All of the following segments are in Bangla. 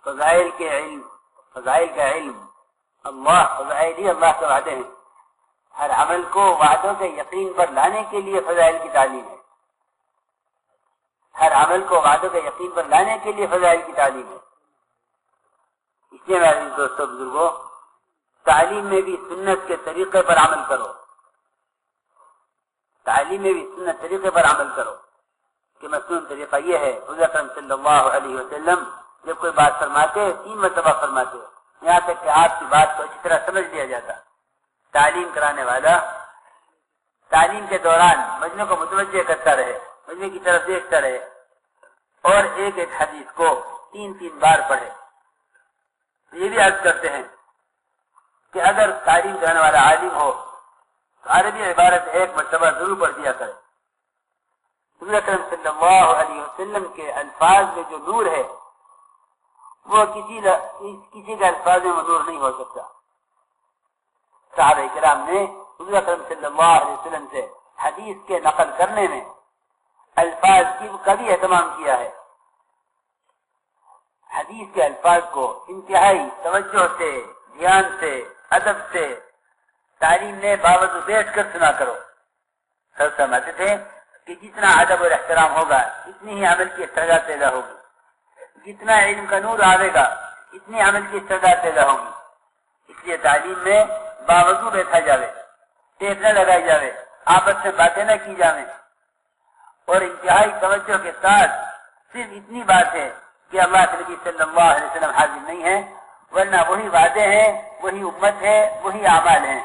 فضائل کا علم، اللہ فضائل ہی اللہ کے وعدے ہیں. ہر عمل کو وعدوں کے یقین پر لانے کے لیے فضائل کی تعلیم ہے. ہر عمل کو وعدوں کے یقین پر لانے کے لیے فضائل کی تعلیم ہے. اس لیے میرے دوستوں بزرگوں، تعلیم میں بھی سنت کے طریقے پر عمل کرو. تعلیم میں بھی سنت طریقے پر عمل کرو کہ مصنون طریقہ یہ ہے. حضور اکرم صلی اللہ علیہ وسلم جب کوئی بات فرماتے 3 مرتبہ فرماتے، یہاں تک کہ آپ کی بات کو اچھی طرح سمجھ لیا جاتا. تعلیم کرانے والا تعلیم کے دوران مجمع کو متوجہ کرتا رہے، مجمع کی طرف دیکھتا رہے اور ایک ایک حدیث کو 3 بار پڑھے. یہ بھی عرض کرتے ہیں کہ اگر تعلیم کرانے والا عالم ہو تو عربی عبارت 1 مرتبہ ضرور پڑھ دیا کرے. حضور اکرم صلی اللہ علیہ وسلم کے الفاظ میں جو نور ہے وہ کسی کے الفاظ میں نور نہیں ہو سکتا. صحابہ کرام نے حضور اکرم صلی اللہ علیہ وسلم سے حدیث کے نقل کرنے میں الفاظ کا بھی اہتمام کیا ہے. حدیث کے الفاظ کو انتہائی توجہ سے، دھیان سے، ادب سے تعلیم میں باوجود بیٹھ کر سنا کرو. سر سمجھتے تھے کہ جتنا ادب اور احترام ہوگا اتنی ہی عمل کی استعداد پیدا ہوگی، جتنا علم کا نور آئے گا اتنی عمل کی استعداد پیدا ہوگی. اس لیے تعلیم میں باوضو بیٹھا جاوے، ٹیک نہ لگائی جاوے، آپس میں باتیں نہ کی جاویں اور انتہائی توجہ کے ساتھ صرف اتنی بات ہے کہ اللہ کے نبی صلی اللہ علیہ وسلم حاضر نہیں ہے، ورنہ وہی وعدے ہیں، وہی امت ہے، وہی اعمال ہیں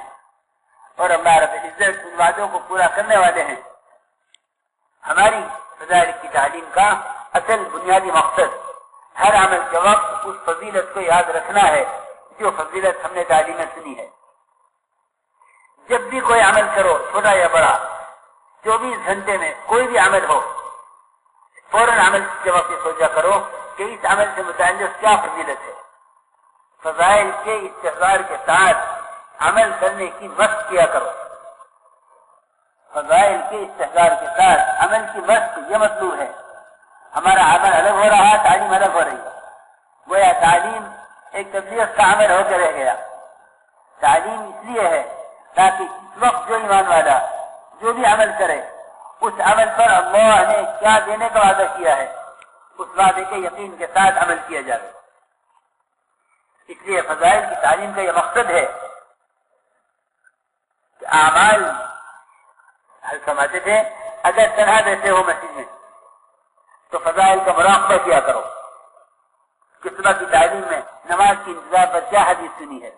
اور اللہ رب العزت ان وعدوں کو پورا کرنے والے ہیں. ہماری فضائل کی تعلیم کا اصل بنیادی مقصد ہر عمل کے وقت اس فضیلت کو یاد رکھنا ہے جو فضیلت ہم نے تعلیم میں سنی ہے. جب بھی کوئی عمل کرو چھوٹا یا بڑا، 24 گھنٹے میں کوئی بھی عمل ہو، فوراً عمل کے وقت سوچا کرو کہ اس عمل سے متعلق کیا فضیلت ہے. فضائل کے استحضار کے ساتھ عمل کرنے کی مشق کیا کرو. فضائل کے استحضار کے ساتھ عمل کی مشق یہ مطلوب ہے. ہمارا عمل الگ ہو رہا، تعلیم الگ ہو رہی ہے. گویا تعلیم ایک تبلیغ کا عمل ہو کے رہ گیا. تعلیم اس لیے ہے تاکہ اس وقت جو ایمان والا جو بھی عمل کرے اس عمل پر اللہ نے کیا دینے کا وعدہ کیا ہے اس وعدے کے یقین کے ساتھ عمل کیا جائے. اس لیے فضائل کی تعلیم کا یہ مقصد ہے کہ اعمال حل سمجھتے تھے اگر تنہا بیٹھے ہو مسجد میں تو فضائل کا مراقبہ کیا کرو کہ صبح کی تعلیم میں نماز کی انتظار پر کیا حدیث سنی ہے،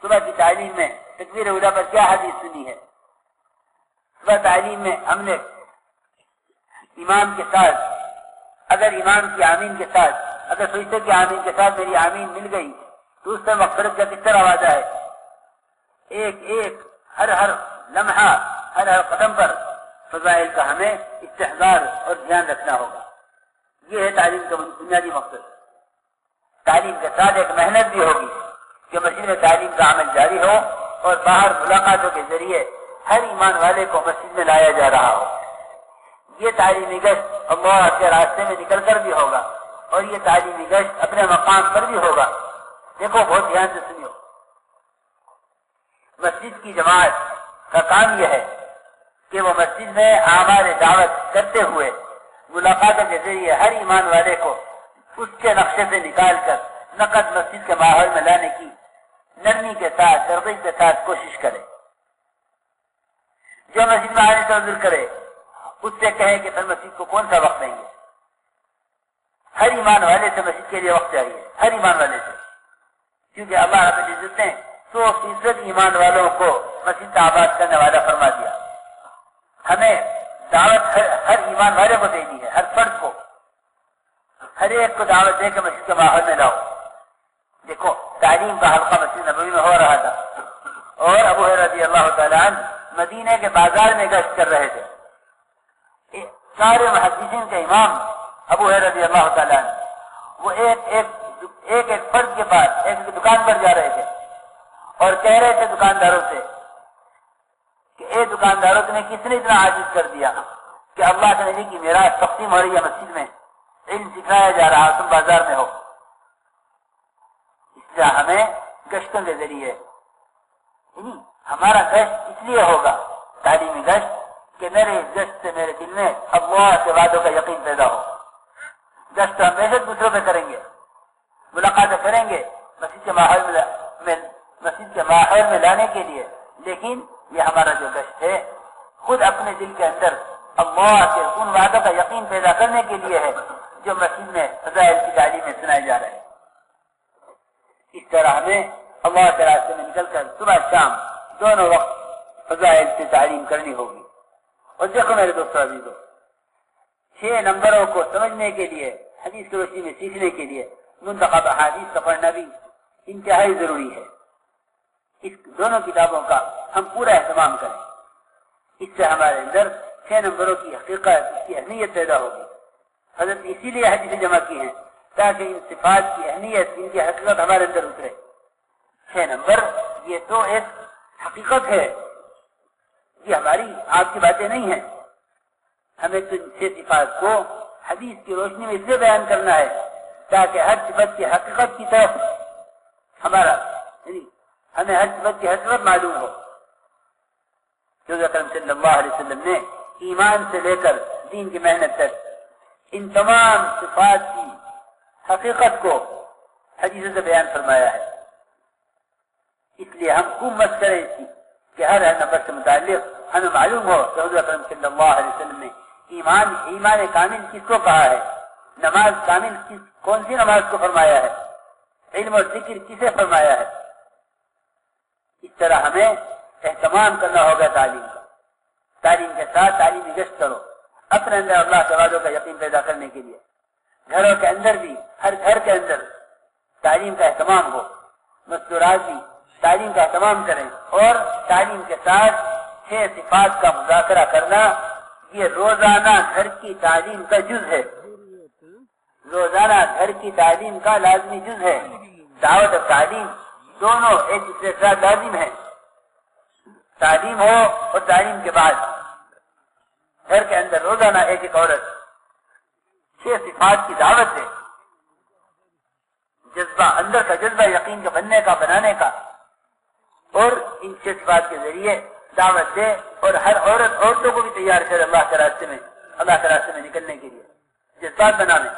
صبح کی تعلیم میں تکبیر اولیٰ پر کیا حدیث سنی ہے. صبح تعلیم میں ہم نے امام کے ساتھ اگر امام کی آمین کے ساتھ اگر فرشتے کی آمین کے ساتھ میری آمین مل گئی تو اس پر مغفرت کا کس طرح وعدہ ہے. ایک ایک ہر لمحہ ہر قدم پر فضائل کا ہمیں استحضار اور دھیان رکھنا ہوگا. یہ ہے تعلیم کا بنیادی مقصد. تعلیم کے ساتھ ایک محنت بھی ہوگی کہ مسجد میں تعلیم کا عمل جاری ہو اور باہر ملاقاتوں کے ذریعے ہر ایمان والے کو مسجد میں لایا جا رہا ہو. یہ تعلیمی گشت اللہ کے راستے میں نکل کر بھی ہوگا اور یہ تعلیمی گشت اپنے مقام پر بھی ہوگا. دیکھو بہت دھیان سے سنیو. مسجد کی جماعت کا کام یہ ہے کہ وہ مسجد میں اعمال دعوت کرتے ہوئے ملاقاتوں کے ذریعے ہر ایمان والے کو اس کے نقشے سے نکال کر نقد مسجد کے ماحول میں لانے کی نرمی کے ساتھ ترغیب کے ساتھ کوشش کرے. جو مسجد میں آنے سے عذر کرے اس سے کہے کہ پھر مسجد کو کون سا وقت نہیں ہے. ہر ایمان والے سے مسجد کے لیے وقت چاہیے، ہر ایمان والے سے، کیونکہ اللہ رب العزت نے 100% ایمان والوں کو مسجد کا آباد کرنے والا فرما دیا. ہمیں دعوت ہر ایمان والے کو دینی ہے، ہر فرد کو، ہر ایک کو دعوت دے کے مسجد کے ماحول میں لاؤ. دیکھو تعلیم کا حلقہ مسجد نبوی میں ہو رہا تھا اور ابو ہریرہ رضی اللہ تعالیٰ عنہ مدینے کے بازار میں گشت کر رہے تھے. سارے محدثین کے امام ابو ہریرہ رضی اللہ تعالیٰ عنہ وہ ایک فرد کے پاس ایک دکان پر جا رہے تھے اور کہہ رہے تھے دکانداروں سے کہ اے دکانداروں تمہیں کس نے اتنا عاجز کر دیا کہ اللہ کے نبی کی میراث تقسیم ہو رہی ہے مسجد میں، علم سکھایا جا رہا تم بازار میں ہو. اس لیے ہمیں گشتوں کے ذریعے ہمارا گشت اس لیے ہوگا تعلیمی گشت کہ میرے گشت سے میرے دل میں اللہ کے وعدوں کا یقین پیدا ہو. گشت ہم بے شک دوسروں پہ کریں گے، ملاقاتیں کریں گے مسجد کے ماحول میں لانے کے لیے، لیکن یہ ہمارا جو گشت ہے خود اپنے دل کے اندر اللہ کے ان وعدوں کا یقین پیدا کرنے کے لیے ہے جو مسجد میں فضائل کی تعلیم میں سنائے جا رہے ہیں. اس طرح ہمیں اللہ کے راستے میں نکل کر صبح شام دونوں وقت فضائل سے تعلیم کرنی ہوگی. اور دیکھو میرے دوستوں عزیزوں، 6 نمبروں کو سمجھنے کے لیے، حدیث کی روشنی میں سیکھنے کے لیے منتخب احادیث کا پڑھنا بھی انتہائی ضروری ہے. اس دونوں کتابوں کا ہم پورا اہتمام کریں. اس سے ہمارے اندر 6 نمبروں کی حقیقت، اس کی اہمیت پیدا ہوگی. حضرت اسی لیے حدیثیں جمع کی ہیں تاکہ ان صفات کی اہمیت، ان کی حقیقت ہمارے اندر اترے. 6 نمبر یہ تو ایک حقیقت ہے، یہ ہماری آپ کی باتیں نہیں ہیں. ہمیں تو 6 صفات کو حدیث کی روشنی میں اس لیے بیان کرنا ہے تاکہ ہر صفت کی حقیقت کی طرف ہمیں ہر صفت کی حقیقت معلوم ہو. رسول اکرم صلی اللہ علیہ وسلم نے ایمان سے لے کر دین کی محنت تک ان تمام صفات کی حقیقت کو حدیثوں سے بیان فرمایا ہے. اس لیے ہم خوب مشق کریں اس کی کہ ہر نمبر سے متعلق ہمیں معلوم ہو کہ حضور اکرم صلی اللہ علیہ وسلم نے ایمان کامل کس کو کہا ہے، نماز کامل کون سی نماز کو فرمایا ہے، علم اور ذکر کسے فرمایا ہے. اس طرح ہمیں اہتمام کرنا ہوگا تعلیم کا. تعلیم کے ساتھ تعلیمی گشت کرو اپنے اندر اللہ کے وعدوں کا یقین پیدا کرنے کے لیے. گھروں کے اندر بھی، ہر گھر کے اندر تعلیم کا اہتمام ہو. مستورات بھی تعلیم کا اہتمام کریں اور تعلیم کے ساتھ 6 صفات کا مذاکرہ کرنا یہ روزانہ گھر کی تعلیم کا جز ہے. روزانہ گھر کی تعلیم کا لازمی جز ہے. دعوت اور تعلیم دونوں ایک دوسرے کے ساتھ لازم ہے. تعلیم ہو اور تعلیم کے بعد گھر کے اندر روزانہ ایک عورت 6 صفات کی دعوت ہے. جذبہ اندر کا جذبہ یقین کے بننے کا، بنانے کا، اور ان 6 صفات کے ذریعے دعوت دے اور ہر عورتوں کو بھی تیار کرے اللہ کے راستے میں نکلنے کے لیے جذبات بنانے.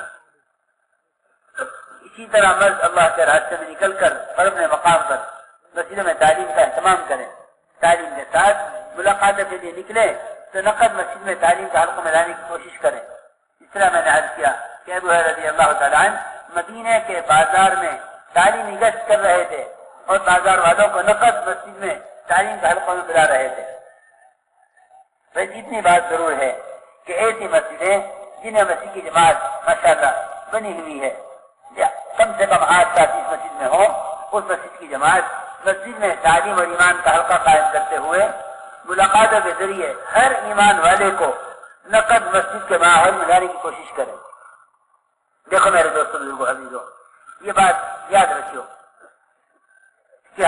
اسی طرح مرد اللہ کے راستے میں نکل کر اور اپنے مقام پر مسجد میں تعلیم کا اہتمام کریں. تعلیم کے ساتھ ملاقاتوں کے لیے نکلے تو نقد مسجد میں تعلیم کا حلقہ میں لانے کی کوشش کریں. اس طرح میں نے عرض کیا کہ ابو ہریرہ رضی اللہ تعالیٰ عنہ مدینے کے بازار میں تعلیمی گشت کر رہے تھے اور بازار والوں کو نقد مسجد میں تعلیم کا حلقہ میں بلا رہے تھے. بس اتنی بات ضرور ہے کہ ایسی مسجدیں جنہیں مسجد کی جماعت ماشاءاللہ بنی ہوئی ہے، یا کم سے کم 8-7 اس مسجد میں ہو، اس مسجد کی جماعت مسجد میں تعلیم اور ایمان کا حلقہ قائم کرتے ہوئے ملاقاتوں کے ذریعے ہر ایمان والے کو نقد مسجد کے ماحول میں لانے کی کوشش کریں. دیکھو میرے دوستوں بزرگوں عزیزوں، یہ بات یاد رکھیو کہ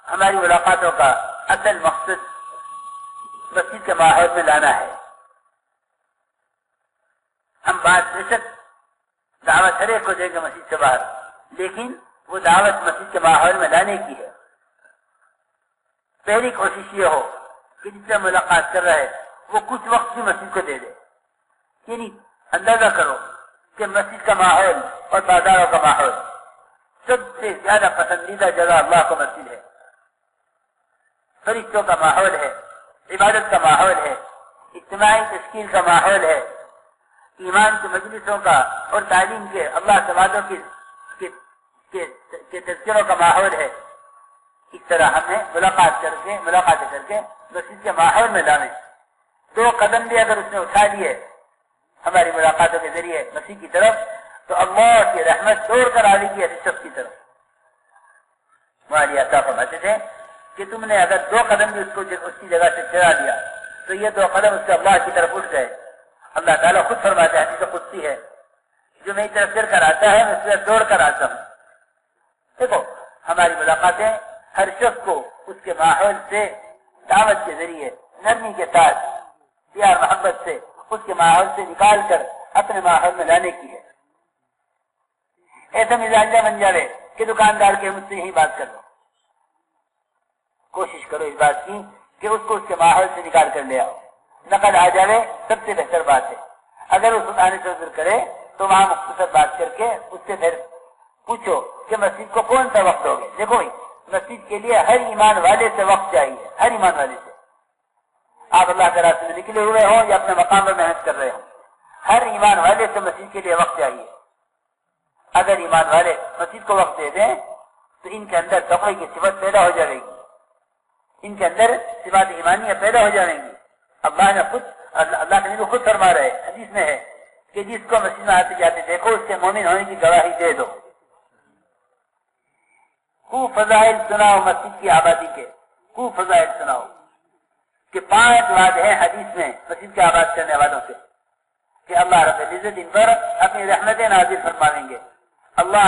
ہماری ملاقاتوں کا اصل مقصد مسجد کے ماحول میں لانا ہے. ہم بات بے شک دعوت ہر ایک کو دیں گے مسجد سے باہر، لیکن وہ دعوت مسجد کے ماحول میں لانے کی ہے. پہلی کوشش یہ ہو کہ جس سے ملاقات کر رہا ہے وہ کچھ وقت بھی مسجد کو دے دے. یعنی اندازہ کرو کہ مسجد کا ماحول اور بازاروں کا ماحول سب سے زیادہ پسندیدہ جگہ اللہ کو مسجد ہے. فرشتوں کا ماحول ہے، عبادت کا ماحول ہے، اجتماعی تشکیل کا ماحول ہے، ایمان کی مجلسوں کا اور تعلیم کے اللہ کے وعدوں کے تذکروں کا ماحول ہے. اس طرح ہمیں ملاقاتیں کر کے مسجد کے ماحول میں لانے. 2 قدم بھی اگر اس نے اٹھا لیے ہماری ملاقاتوں کے ذریعے مسیح کی طرف تو اللہ کی رحمت دوڑ کر آ گئی ہے رشت کی طرف. ہماری عطا فرماتے تھے کہ تم نے اگر 2 قدم بھی اس کی جگہ سے چڑھا دیا تو یہ 2 قدم اس سے اللہ کی طرف اٹھ گئے. اللہ تعالیٰ خود فرماتا ہے، حدیث قدسی ہے، جو میری طرف پھر کر آتا ہے میں اس طرف دوڑ کر آتا ہوں. دیکھو ہماری ملاقاتیں ہر شخص کو اس کے ماحول سے دعوت کے ذریعے نرمی کے ساتھ پیار محبت سے اس کے ماحول سے نکال کر اپنے ماحول میں لانے کی ہے. ایسا مزاج بن جائے کہ دکاندار کے مجھ سے یہی بات کر لو. کوشش کرو اس بات کی کہ اس کو اس کے ماحول سے نکال کر لے آؤ. نقل آ جائے سب سے بہتر بات ہے. اگر اس آنے سے عذر کرے تو وہاں مختصر بات کر کے اس سے پھر پوچھو کہ مسجد کو کون سا وقت ہوگا. دیکھو بھائی مسجد کے لیے ہر ایمان والے سے وقت چاہیے. ہر ایمان والے سے, آپ اللہ کے راستے میں نکلے ہوئے ہوں یا اپنے مقام پر محنت کر رہے ہوں, ہر ایمان والے سے مسجد کے لیے وقت چاہیے. اگر ایمان والے مسجد کو وقت دے دیں تو ان کے اندر تقوی کی صفت پیدا ہو جائے گی, ان کے اندر صفات ایمانیہ پیدا ہو جائیں گی. اللہ کے نبی خود فرما رہے حدیث میں ہے کہ جس کو مسجد میں آتے جاتے دیکھو اس کے مومن ہونے کی گواہی دے دو. خوب فضائل سناؤ مسجد کی آبادی کے, خوب فضائل سناؤ کہ 5 وعدے ہیں حدیث میں مسجد کے آباد کرنے والوں سے کہ اللہ رب العزت ان پر اپنی رحمتیں نازل فرمائیں گے, اللہ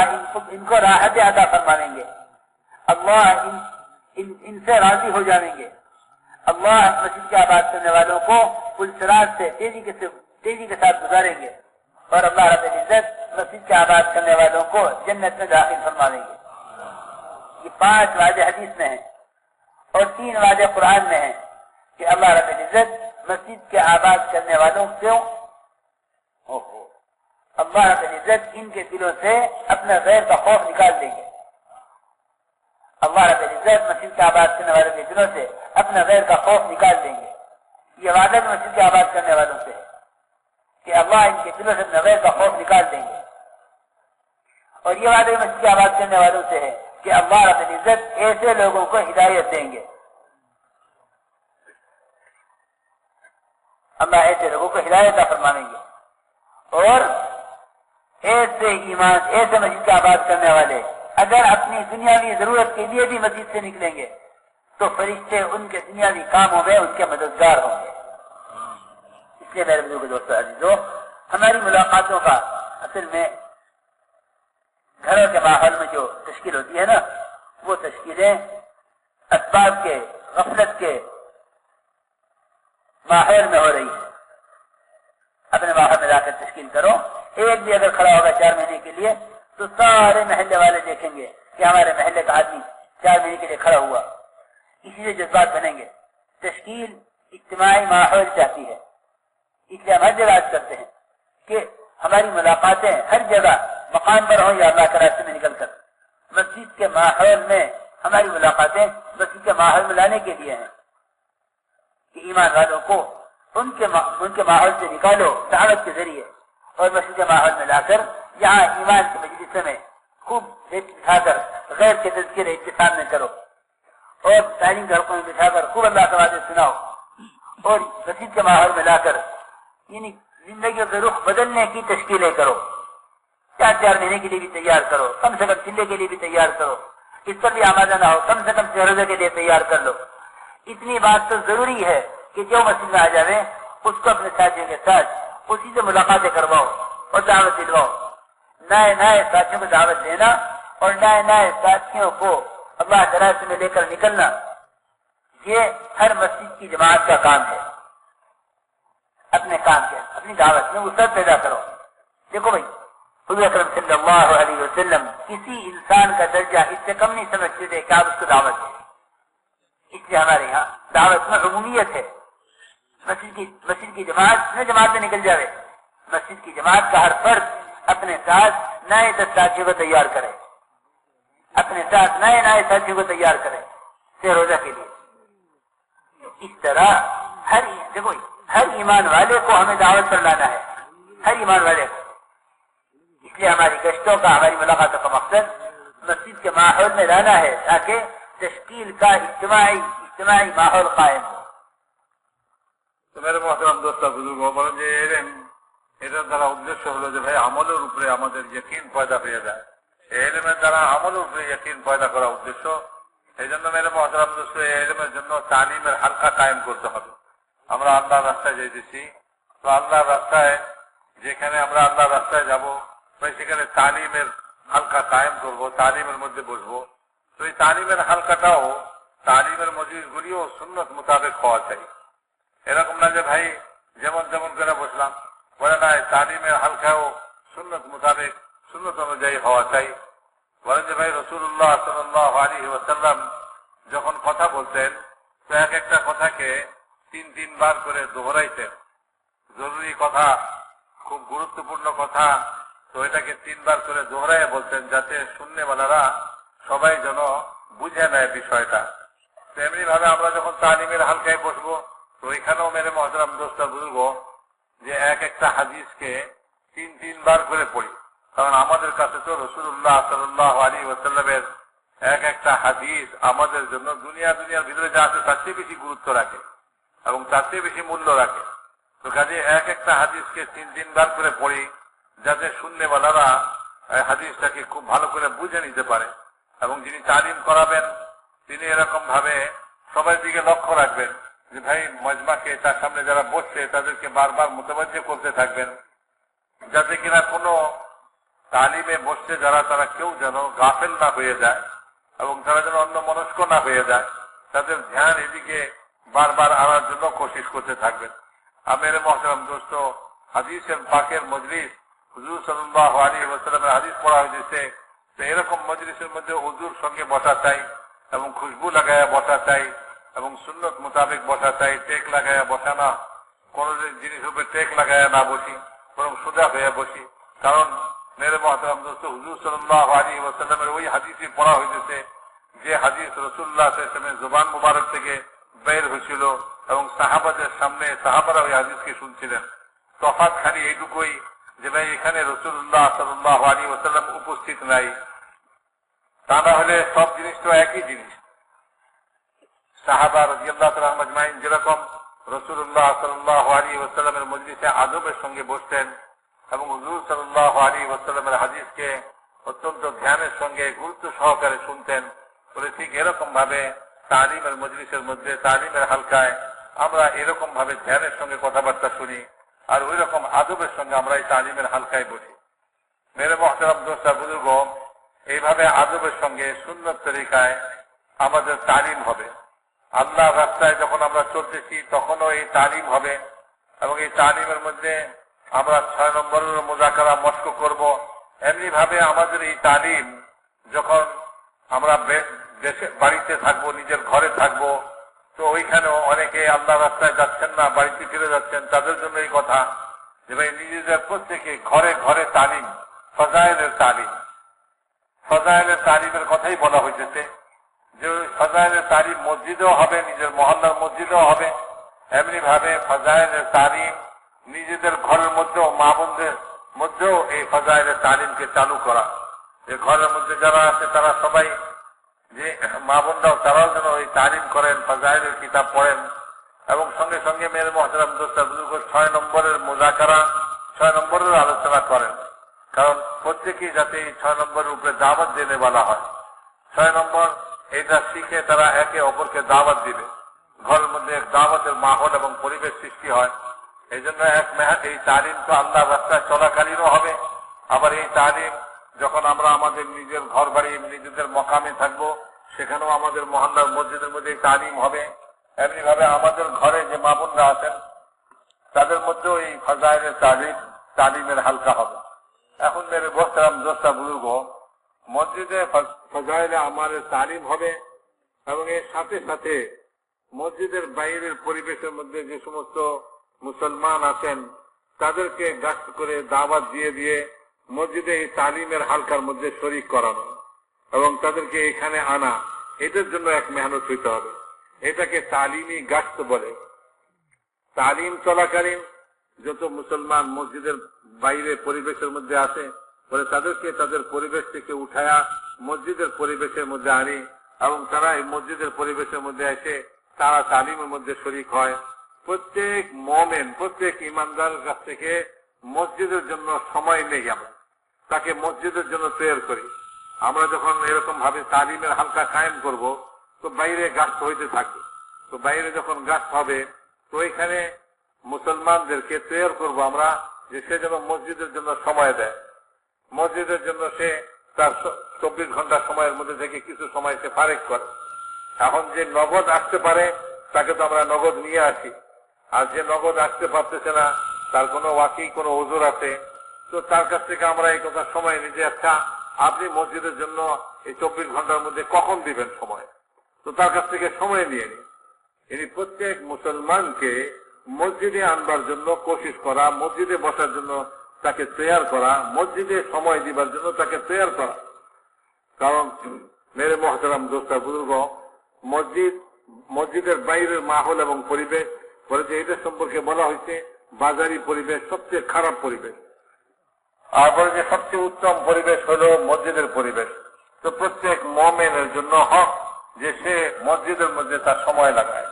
ان کو راحت عطا فرمائیں گے, اللہ ان سے راضی ہو جائیں گے, اللہ مسجد کے آباد کرنے والوں کو پلسرات سے تیزی کے ساتھ گزاریں گے, اور اللہ رب العزت مسجد کے آباد کرنے والوں کو جنت میں داخل فرمائیں گے. یہ 5 وعدے حدیث میں ہیں اور 3 وعدے قرآن میں ہیں کہ اللہ رب العزت مسجد کے آباد کرنے والوں کو اللہ رب العزت ان کے دلوں سے اپنے غیر کا خوف نکال دیں گے. اللہ رب العزت مسجد کے آباد کرنے والوں کے دلوں سے اپنا غیر کا خوف نکال دیں گے. یہ وعدہ مسجد کے آباد کرنے والوں سے ہے کہ اللہ ان کے دلوں سے اپنا غیر کا خوف نکال دیں گے, اور یہ وعدہ مسجد کے آباد کرنے والوں سے ہے کہ اللہ رب العزت ایسے لوگوں کو ہدایت دیں گے. اللہ ایسے لوگوں کو ہدایت فرمائیں گے, اور ایسے ایمان ایسے مسجد کے آباد کرنے والے اگر اپنی دنیاوی ضرورت کے لیے بھی مسجد سے نکلیں گے تو فرشتے ان کے دنیاوی کاموں میں ان کے مددگار ہوں گے. اس لیے میرے بزرگ دوستو عزیزو, ہماری ملاقاتوں کا اصل میں گھروں کے ماحول میں جو تشکیل ہوتی ہے نا, وہ تشکیلیں اسباب کے غفلت کے ماحول میں ہو رہی ہے. اپنے ماحول میں جا کر تشکیل کرو. ایک بھی اگر کھڑا ہوگا 4 مہینے کے لیے تو سارے محلے والے دیکھیں گے کہ ہمارے محلے کا آدمی 4 مہینے کے لیے کھڑا ہوا. اسی سے جذبات بنیں گے. تشکیل اجتماعی ماحول چاہتی ہے, اس لیے ہم ہر جگہ کرتے ہیں کہ ہماری ملاقاتیں ہر جگہ مقام پر ہوں یا اللہ کے راستے میں نکل کر. مسجد کے ماحول میں ہماری ملاقاتیں مسجد کے ماحول میں لانے کے لیے ہیں کہ ایمان والوں کو ان کے ماحول سے نکالو دعوت کے ذریعے, اور مسجد کے ماحول میں لا کر یہاں ایمان کے مجلس میں خوب بٹھا کر غیر کے تذکرے کے سامنے کرو, اور تعلیم گھروں میں بٹھا کر خوب اللہ کے وعدے سناؤ, اور مسجد کے ماحول میں لا کر یعنی زندگیوں کے رخ بدلنے کی تشکیلیں کرو. 4 مہینے کے لیے بھی تیار کرو, کم سے کم چلے کے لیے بھی تیار کرو. اس پر بھی آمادہ نہ ہو, کم سے کم روزے کے لیے تیار کر لو. اتنی بات تو ضروری ہے کہ جو مسجد میں آ جائے اس کو اپنے ساتھیوں کے ساتھ اسی سے ملاقاتیں کرواؤ اور دعوت دلواؤ. نئے ساتھیوں کو دعوت دینا اور نئے ساتھیوں کو اللہ کے راستے میں لے کر نکلنا, یہ ہر مسجد کی جماعت کا کام ہے. اپنے کام کے اپنی دعوت میں وسعت پیدا کرو. دیکھو بھائی حضور اکرم صلی اللہ علیہ وسلم کسی انسان کا درجہ اس سے کم نہیں سمجھتے تھے کہ آپ اس کو دعوت دیں. اس لیے ہمارے یہاں دعوت میں عمومیت ہے. مسجد کی جماعت میں نکل جاوے. مسجد کی جماعت کا ہر فرد اپنے ساتھ نئے 10 ساتھیوں کو تیار کرے, اپنے ساتھ نئے ساتھیوں کو تیار کرے سے روزہ کے لیے. اس طرح ہر ایمان والے کو ہمیں دعوت پر لانا ہے, ہر ایمان والے کو. اس لیے ہماری گشتوں کا, ہماری ملاقاتوں کا مقصد مسجد کے ماحول میں لانا ہے تاکہ تشکیل کا اجتماعی ماحول قائم ہو. তো মেরে মহতরম দোস্ত বুজুর্গ বলেন যে এটার দ্বারা উদ্দেশ্য হলো যে ভাই আমলের উপরে আমাদের ইয়াকিন পয়দা হয়ে যায়. এলেমের দ্বারা আমলের উপরে ইয়াকিন পয়দা করা উদ্দেশ্য. এই জন্য মেরে মহতরম দোস্ত এলেমের জন্য তালিমের হালকা কায়েম করতে হবে. আমরা আল্লাহর রাস্তায় যাইতেছি, তো আল্লাহর রাস্তায় যেখানে আমরা আল্লাহর রাস্তায় যাব সেখানে তালিমের হালকা কায়েম করব, তালিমের মধ্যে বসবো. তো এই তালিমের হালকাটাও তালিমের মজলিসগুলিও সুন্নত মোতাবেক হওয়া চাই. এরকম না যে ভাই যেমন তেমন করে বসলাম, বলে না, তালিমের হালকাও সুন্নত মোতাবেক সুন্নত অনুযায়ী হওয়া চাই। বলেন যে ভাই রাসূলুল্লাহ সাল্লাল্লাহু আলাইহি ওয়াসাল্লাম যখন কথা বলতেন তো এক একটা কথাকে 3 বার করে দোহরাইতেন। জরুরি কথা, খুব গুরুত্বপূর্ণ কথা, তো এটাকে 3 বার করে দোহরাইয়া বলতেন যাতে শুননেওয়ালারা সবাই যেন বুঝে নেয় বিষয়টা। তেমনি ভাবে আমরা যখন তালিমের হালকায় বসবো তো এখানেও মেরে মহতরম দোস্ত বুজুর্গ যে এক একটা হাদিসকে 3 বার করে পড়ি, কারণ আমাদের কাছে তো রাসূলুল্লাহ সাল্লাল্লাহু আলাইহি ওয়াসাল্লামের এক একটা হাদিস আমাদের জন্য দুনিয়ার ভিতরে যা আছে তার চেয়ে বেশি গুরুত্ব রাখে এবং তার চেয়ে বেশি মূল্য রাখে। তো কাজে এক একটা হাদিসকে 3 বার করে পড়ি যাতে শুননেওয়ালারা হাদিসটাকে খুব ভালো করে বুঝে নিতে পারে, এবং যিনি তালিম করাবেন তিনি এরকম ভাবে সবার দিকে লক্ষ্য রাখবেন যে ভাই মজমাকে তার সামনে যারা বসছে তাদেরকে বারবার মুতাওয়াজ্জে করতে থাকবেন যাতে কিনা কোনো তালিমে বসছে যারা তারা কেউ যেন গাফেল না হয়ে যায় এবং তারা যেন অন্য মনস্ক না হয়ে যায়, তাদের ধ্যান এদিকে বারবার আনার জন্য কোশিশ করতে থাকবেন। আমের মহতরম দোস্ত, হাদিসের পাকের মজলিস হুজুর সাল্লাল্লাহু আলাইহি ওয়াসাল্লামের হাদিস পড়া হয়েছে, তো এরকম মজলিসের মধ্যে হুজুর সঙ্গে বসা চাই এবং খুশবু লাগায়া বসা চাই এবং সুন্নত মোতাবেক বসা চাই। টেক লাগায়া বসা না, কোন জিনিসের উপরে টেক লাগায়া না বসি, বরং সোজা হয়ে বসি। কারণ মেরে মহতরম দোস্ত হুজুর সাল্লাল্লাহু আলাইহি ওয়াসাল্লামের ওই হাদিসই পড়া হয়েছে যে হাদিস রাসূলুল্লাহ সাল্লাল্লাহু আলাইহি ওয়াসাল্লামের জবান মুবারক থেকে বের হয়েছিল এবং সাহাবাদের সামনে সাহাবারা ওই হাদিসকে শুনছিলেন। তফাৎ খালি এইটুকুই যে ভাই এখানে রাসূলুল্লাহ সাল্লাল্লাহু আলাইহি ওয়াসাল্লাম উপস্থিত নাই, তা না হলে সব জিনিস তো একই জিনিস। সাহাবা রাদিয়াল্লাহু তাআলা আজমাইন যেরকম রাসূলুল্লাহ সাল্লাল্লাহু আলাইহি ওয়াসাল্লামের মজলিসে আদবের সঙ্গে বসতেন এবং হুজুর সাল্লাল্লাহু আলাইহি ওয়াসাল্লামের হাদিসকে অত্যন্ত ধ্যানের সঙ্গে গুরুত্ব সহকারে শুনতেন, বলে ঠিক এরকম ভাবে তালিমের মজলিসের মধ্যে তালিমের হালকায় আমরা এরকম ভাবে ধ্যানের সঙ্গে কথাবার্তা শুনি আর ওই রকম আদবের সঙ্গে আমরা এই তালিমের হালকায় বসি। মেরে মহতরম দোস্ত বুজুর্গ, এইভাবে আদবের সঙ্গে সুন্নত তরিকায় আমাদের তালিম হবে। আল্লাহ রাস্তায় যখন আমরা চলতেছি তখনও এই তালিম হবে এবং এই তালিমের মধ্যে আমরা 6 নম্বরের মুযাকারা মশক করব। এমনি ভাবে আমাদের এই তালিম যখন আমরা দেশে বাড়িতে থাকবো, নিজের ঘরে থাকবো, তো ওইখানেও অনেকে আল্লাহ রাস্তায় যাচ্ছেন না, বাড়িতে ফিরে যাচ্ছেন, তাদের জন্য এই কথা যে ভাই নিজেদের প্রত্যেকে ঘরে ঘরে তালিম, ফজাইলের তালিম, ফজাইলের তালিমের কথাই বলা হয়েছে যে ফজাইলের তালিম মসজিদেও হবে, নিজের মহল্লার মসজিদেও হবে। এমনি ভাবে ফজাইলের তালিম নিজেদের ঘরের মধ্যেও, মা বোনদের মধ্যেও এই ফজাইলের তালিমকে চালু করা, যে ঘরের মধ্যে যারা আছে তারা সবাই, যে মা বোনরাও তারাও যেন এই তালিম করেন, ফজাইলের কিতাব পড়েন এবং সঙ্গে সঙ্গে মেরে মহতরম দোস্ত বুজুর্গ 6 নম্বরের মুযাকারা, 6 নম্বরের আলোচনা করেন। কারণ প্রত্যেকেই যাতে এই 6 নম্বরের উপরে দাওয়াত দিতে বলা হয়। 6 নম্বর এটা শিখে তারা একে অপরকে দাওয়াত দিবে, ঘরের মধ্যে এক দাওয়াতের মাহল এবং পরিবেশ সৃষ্টি হয়। এই জন্য এই তালিম তো আল্লাহ রাস্তায় চলাকালীনও হবে, আবার এই তালিম যখন আমরা আমাদের নিজের ঘর বাড়ি নিজেদের মকামে থাকবো সেখানেও আমাদের মহল্লার মসজিদের মধ্যে তালিম হবে। এমনি ভাবে আমাদের ঘরে যে মা বোনরা আছেন তাদের মধ্যেও এই ফজাইলের তালিমের হালকা হবে। এখন মেরে বসতাম দোস্তা বুজুর্গ, মসজিদে ফজাইলে আমাদের তালিম হবে এবং এর সাথে সাথে মসজিদের বাইরের পরিবেশের মধ্যে যে সমস্ত মুসলমান আছেন তাদেরকে গাছ করে দাওয়াত দিয়ে দিয়ে মসজিদে এই তালিমের হালকার মধ্যে শরীক করানো এবং তাদেরকে এখানে আনা, এটার জন্য এক মেহনত হইতে হবে। এটাকে তালিমি গাছ বলে। তালিম চলাকালীন যত মুসলমান মসজিদের বাইরে পরিবেশের মধ্যে আসে বলে তাদেরকে তাদের পরিবেশ থেকে উঠায়া মসজিদের পরিবেশের মধ্যে আনি এবং তারা এই মসজিদের পরিবেশের মধ্যে এসে তারা তালিমের মধ্যে শরীক হয়। প্রত্যেক মুমিন, প্রত্যেক ইমানদারের কাছ থেকে মসজিদের জন্য সময় নেই, আমরা তাকে মসজিদের জন্য তৈরি করি। আমরা যখন এরকম ভাবে তালিমের হালকা কায়েম করব তো বাইরে গাছ হইতে থাকবে, তো বাইরে যখন গাছ হবে তো এখানে মুসলমানদেরকে তৈরি করব আমরা যে সে যেন মসজিদের জন্য সময় দেয়, মসজিদের জন্য সে তার 24 ঘন্টা সময়ের মধ্যে থেকে কিছু সময় সে ফারেক করে। এখন যে নগদ আসতে পারে তাকে তো আমরা নগদ নিয়ে আসি, আর যে নগদ আসতে পারতেছে না তার কোনো ওয়াকি কোনো ওজোর আছে, তো তার কাছ থেকে আমরা এই কথা সময় নিই যে আচ্ছা আপনি মসজিদের জন্য এই 24 ঘন্টার মধ্যে কখন দিবেন সময়, তো তার কাছ থেকে সময় নিয়ে নিই। ইনি প্রত্যেক মুসলমানকে মসজিদে আনবার জন্য কোশিশ করা, মসজিদে বসার জন্য তাকে তৈয়ার করা, মসজিদে সময় দিবার জন্য তাকে তৈয়ার করা। কারণ মেরে মহতারাম দোস্তা বুজুর্গ, মসজিদের বাইরের মাহল এবং পরিবেশ বলে যে এটা সম্পর্কে বলা হয়েছে বাজারি পরিবেশ সবচেয়ে খারাপ পরিবেশ, আর বলে যে সবচেয়ে উত্তম পরিবেশ হলো মসজিদের পরিবেশ। তো প্রত্যেক মুমিনের জন্য হক যে সে মসজিদের মধ্যে তার সময় লাগায়।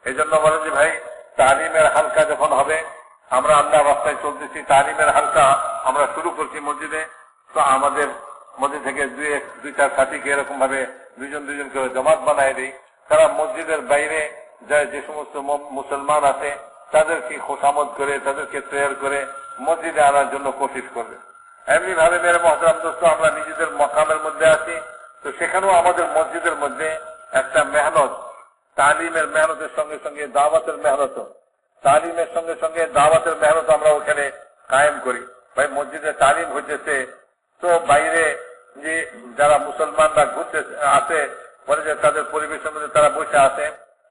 এই জন্য বলে যে ভাই তালিমের হালকা যখন হবে, আমরা আল্লাহ রাস্তায় চলতেছি, তালিমের হালকা আমরা শুরু করছি মসজিদে, তো আমাদের মসজিদ থেকে দুই চার সাথীকে এরকম ভাবে দুজন করে জমাত বানায় দিই। তারা মসজিদের বাইরে যে সমস্ত মুসলমান আছে তাদেরকে খোসামত করে, তাদেরকে তৈরি করে মসজিদে আনার জন্য কোশিশ করবে। এমনি ভাবে মেরে মহতারাম দোস্ত, আমরা নিজেদের মকামের মধ্যে আছি, তো সেখানেও আমাদের মসজিদের মধ্যে একটা মেহনত, তালিমের মেহনতের সঙ্গে সঙ্গে দাওয়াতের মেহনত, তালিমের সঙ্গে সঙ্গে দাওয়াতের মেহনত আমরা ওখানে কায়েম করি। ভাই মসজিদে তালিম হইতেছে, তো বাইরে যে যারা মুসলমানরা ঘুরতে আসে বলে যে তাদের পরিবেশের মধ্যে তারা বসে আছে,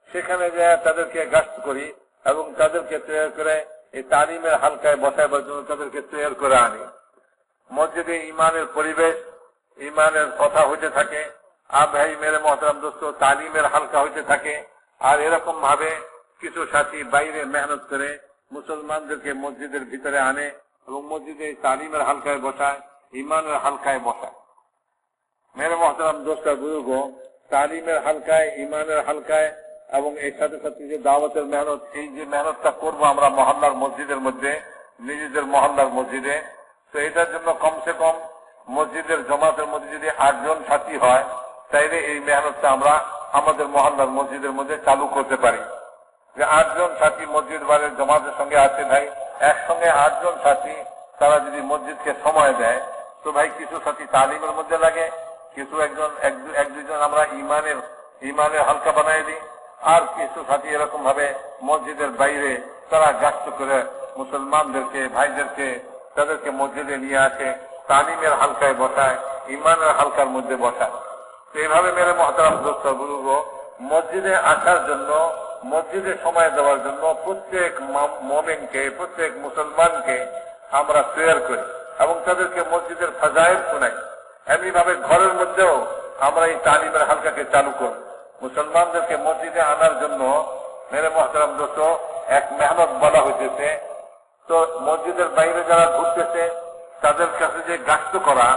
সেখানে যে তাদেরকে গাস্ত করি এবং তাদেরকে তৈরি করে এই তালিমের হালকায় বসাইবার জন্য তাদেরকে তৈরি করে আনি। মসজিদে ইমানের পরিবেশ, ইমানের কথা হইতে থাকে, আর ভাই মেরে মহতারাম দোস্ত তালিমের হালকা হইতে থাকে। আর এরকম ভাবে কিছু সাথী বাইরে মেহনত করে মুসলমানদেরকে মসজিদের ভিতরে আনে এবং মসজিদে তালিমের হালকায় বসায়, ইমানের হালকায় বসায়। মেরে মহতারাম দোস্ত বুজুর্গ, তালিমের হালকায়, ইমানের হালকায় এবং এর সাথে সাথে যে দাওয়াতের মেহনত, এই যে মেহনতটা করবো আমরা মহল্লার মসজিদের মধ্যে, নিজেদের মহল্লার মসজিদে, তো এটার জন্য কমসে কম মসজিদের জমাতের মধ্যে যদি 8 জন সাথী হয়, তাইলে এই মেহনতটা আমরা আমাদের মহল্লার মসজিদের মধ্যে চালু করতে পারি। যে 8 জন সাথী মসজিদ বাড়ির জমাতের সঙ্গে আছে, ভাই একসঙ্গে 8 জন সাথী তারা যদি মসজিদকে সময় দেয়, তো ভাই কিছু সাথী তালিমের মধ্যে লাগে, কিছু এক দুজন আমরা ইমানের হালকা বানাই দিই, আর কিছু সাথী এরকম ভাবে মসজিদের বাইরে তারা গাছ করে মুসলমানদেরকে, ভাইদেরকে তাদেরকে মসজিদে নিয়ে আসে, তালিমের হালকায় বসায়, ইমানের হালকার মধ্যে বসায়। তো এইভাবে মেরে মহতারাম দোস্ত বুজুর্গ, মসজিদে আসার জন্য, মসজিদে সময় দেওয়ার জন্য প্রত্যেক মুমিনকে, প্রত্যেক মুসলমানকে আমরা তৈরি করি এবং তাদেরকে মসজিদের ফাজাইল শোনাই। এমনি ভাবে ঘরের মধ্যেও আমরা এই তালিমের হালকাকে চালু করি। মুসলমানদেরকে মসজিদে আনার জন্য মেরে মহতারাম দোস্ত এক মেহনত বলা হইতেছে। তো মসজিদের বাইরে যারা ঘুরতেছে তাদের কাছে যে গাস্ত করা,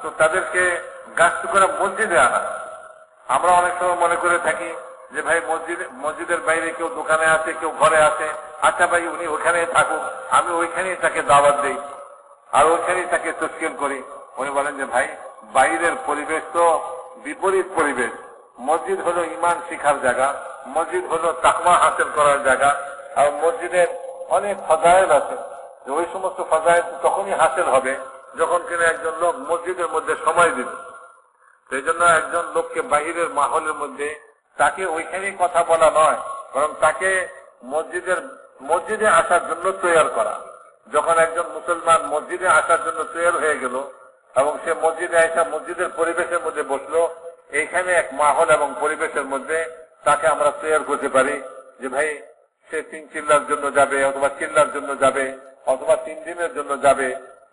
তো তাদেরকে গাস্ত করে মসজিদে আনা। আমরা অনেক সময় মনে করে থাকি যে ভাই মসজিদের বাইরে কেউ দোকানে আছে, কেউ ঘরে আছে, আচ্ছা ভাই উনি ওখানে থাকুক, আমি ওইখানেই তাকে দাওয়াত দিই আর ওইখানেই তাকে তশকিল করি। উনি বলেন যে ভাই বাইরের পরিবেশ তো বিপরীত পরিবেশ। মসজিদ হলো ইমান শিখার জায়গা, মসজিদ হলো তাকওয়া হাসিল করার জায়গা, আর মসজিদের অনেক ফাজাইল আছে। ওই সমস্ত ফাজাইল তখনই হাসিল হবে যখন কিনা একজন লোক মসজিদের মধ্যে সময় দিবে। সেই জন্য একজন লোককে বাহিরের মাহলের মধ্যে তাকে ওইখানেই কথা বলা নয়, বরং তাকে মসজিদে আসার জন্য তৈরি করা। যখন একজন মুসলমান মসজিদে আসার জন্য তৈরি হয়ে গেল এবং সে মসজিদে আসা মসজিদের পরিবেশের মধ্যে বসলো, এইখানে এক মাহল এবং পরিবেশের মধ্যে তাকে আমরা তৈরি করতে পারি যে ভাই সে 3 চিল্লার জন্য যাবে, অথবা চিল্লার জন্য যাবে, অথবা 3 দিনের জন্য যাবে,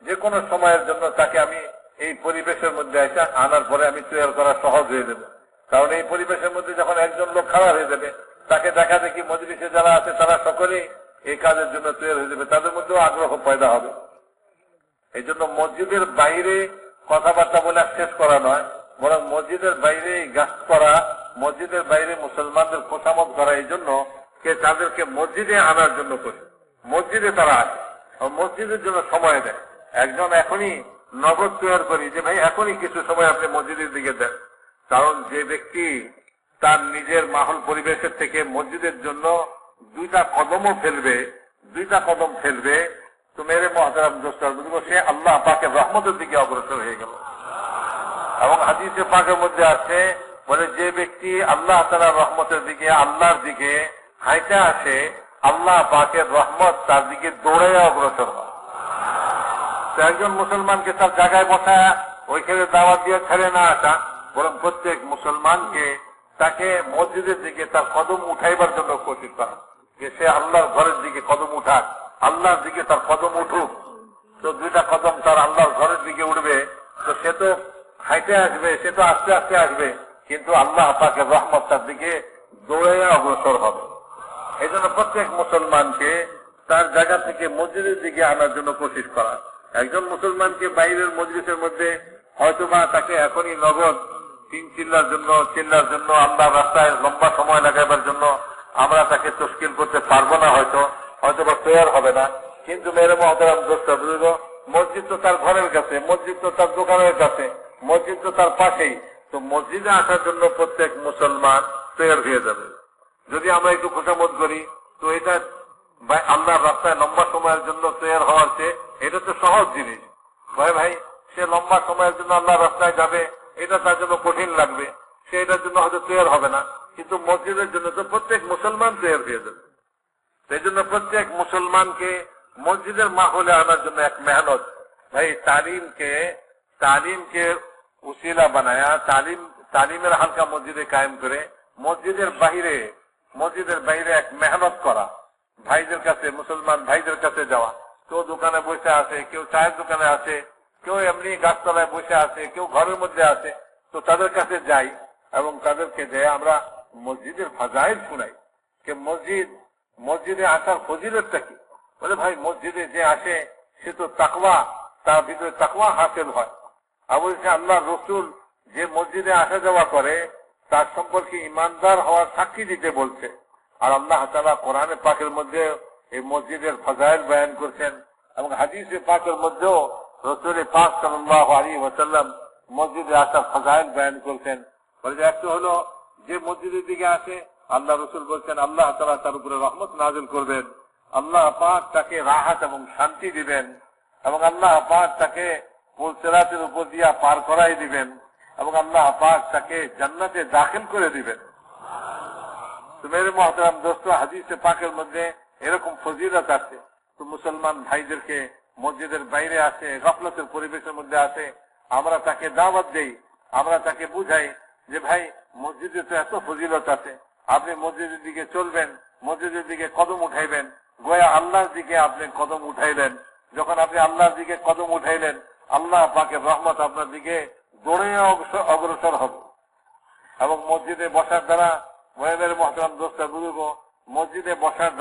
যে কোনো সময়ের জন্য তাকে আমি এই পরিবেশের মধ্যে এসে আনার পরে আমি তৈরি করা সহজ হয়ে যাবে। কারণ এই পরিবেশের মধ্যে যখন একজন লোক খারাপ হয়ে যাবে, তাকে দেখা দেখি মজলিসে যারা আছে তারা সকলেই এই কাজের জন্য তৈরি হয়ে যাবে, তাদের মধ্যেও আগ্রহ পয়দা হবে। এই জন্য মসজিদের বাইরে কথাবার্তা বলে শেষ করা নয়, বরং মসজিদের বাইরে গাছ করা, মসজিদের বাইরে মুসলমানদের খোসামত করা, এই জন্য তাদেরকে মসজিদে আনার জন্য করে মসজিদে তারা আসে, মসজিদের জন্য সময় দেয়। একজন এখনই নগদ তৈরি করি যে ভাই এখনই কিছু সময় আপনি মসজিদের দিকে দেন। কারণ যে ব্যক্তি তার নিজের মাহল পরিবেশের থেকে মসজিদের জন্য 2টা কদম ফেলবে, তো মেরে মহতারাম দোস্তার বুঝবো সে আল্লাহ পাকের রহমতের দিকে অগ্রসর হয়ে গেল। এবং হাদিসে পাকের মধ্যে আছে বলে যে ব্যক্তি আল্লাহ তাআলার রহমতের দিকে, আল্লাহর দিকে হাইটা আসে আল্লাহ পাকের রহমত তার দিকে দৌড়ে অগ্রসর হয়। তো একজন মুসলমানকে তার জায়গায় বসা ওইখানে দাওয়াত দিয়ে ছেড়ে না আসা, বরং প্রত্যেক মুসলমানকে তাকে মসজিদের দিকে তার কদম উঠাইবার জন্য কোশিশ করা, যে সে আল্লাহর ঘরের দিকে কদম উঠাক, আল্লাহর দিকে তার কদম উঠুক। তো দুইটা কদম তার আল্লাহর ঘরের দিকে উঠবে, তো সে তো হাইটে আসবে, সে তো আস্তে আস্তে আসবে, কিন্তু আল্লাহ পাকের রহমত তার দিকে দৌড়ে অগ্রসর হবে। এই জন্য প্রত্যেক মুসলমানকে তার জায়গা থেকে মসজিদের দিকে আনার জন্য কোশিশ করা। একজন মুসলমানকে বাইরের মজলিসের মধ্যে হয়তোবা তাকে এখনই নগদ 3 চিল্লার জন্য আল্লাহ রাস্তায় লম্বা সময় লাগাবার জন্য আমরা তাকে তশকিল করতে পারবো না, হয়তোবা তৈরি হবে না। কিন্তু মেরে মহতারাম দোস্ত বুঝলো, মসজিদ তো তার ঘরের কাছে, মসজিদ তো তার দোকানের কাছে, মসজিদ তো তার পাশেই। তো মসজিদে আসার জন্য প্রত্যেক মুসলমান তৈরি হয়ে যাবে। যদি আমরা একটু খোঁচামত করি, তো এটা আল্লাহর রাস্তায় লম্বা সময়ের জন্য তৈরি হওয়ার চেয়ে এটা তো সহজ জিনিস। ভাই সে লম্বা সময়ের জন্য আল্লাহর রাস্তায় যাবে, এটা তার জন্য কঠিন লাগবে, সে এটার জন্য হয়তো তৈরি হবে না। কিন্তু মসজিদের জন্য তো প্রত্যেক মুসলমান তৈরি হয়ে যাবে। সেই জন্য প্রত্যেক মুসলমানকে মসজিদের মাহলে আনার জন্য এক মেহনত। ভাই তালিমকে উসিলা বানায়া, তালিমের হালকা মসজিদে কায়েম করে মসজিদের বাইরে এক মেহনত করা। ভাইদের কাছে, মুসলমান ভাইদের কাছে যাওয়া। কেউ দোকানে বসে আছে, কেউ চায়ের দোকানে আছে, কেউ এমনি গাছতলায় বসে আছে, কেউ ঘরের মধ্যে আছে। তো তাদের কাছে যাই এবং তাদেরকে যে আমরা মসজিদের ফাজাইল শুনাই, যে মসজিদে আসার ফজিলতটা কি। বলে ভাই মসজিদে যে আসে সে তো তাকওয়া, তার ভিতরে তাকওয়া হাসিল হয়। আর বলছে আল্লাহ রসুল যে মসজিদে আসা যাওয়া করে তার সম্পর্কে ইমানদার হওয়ার সাক্ষী দিতে বলছে। আর আল্লাহ তাআলা কোরআনে পাকের মধ্যে এই মসজিদের ফাজাইল বয়ান করছেন এবং হাদিসে পাকের মধ্যেও রাসূল পাক সাল্লাল্লাহু আলাইহি ওয়াসাল্লাম মসজিদে আসার ফাজাইল বয়ান করছেন। বলে যে একটা হলো যে মসজিদের দিকে আসে, আল্লাহ রসুল বলছেন আল্লাহ তাআলা তার উপরে রহমত নাযিল করবেন, আল্লাহ পাক তাকে রাহাত এবং শান্তি দিবেন এবং আল্লাহ পাক তাকে পুল সিরাতের উপর দিয়া পার করাই দিবেন এবং আল্লাহ পাক তাকে জান্নাতে দাখিল করে দিবেন। তো মেরে মুহতারাম দোস্ত, হাদিসে পাকের মধ্যে এরকম ফজিলত আছে। তো মুসলমান ভাইদেরকে মসজিদের বাইরে আসে, গাফলতের পরিবেশের মধ্যে আসে, আমরা তাকে দাওয়াত দেই, আমরা তাকে বুঝাই যে ভাই মসজিদে তো এত ফজিলত আছে, আপনি মসজিদের দিকে চলবেন, মসজিদের দিকে কদম উঠাইবেন, গোয়া আল্লাহর দিকে আপনি কদম উঠাইলেন। যখন আপনি আল্লাহর দিকে কদম উঠাইলেন, আল্লাহ পাকের রহমত আপনার দিকে দৌড়ে অগ্রসর হবে। এবং মসজিদে বসার দ্বারা মহিলাদের মহতরম দোস্ত বুজুর্গ, মসজিদে বসার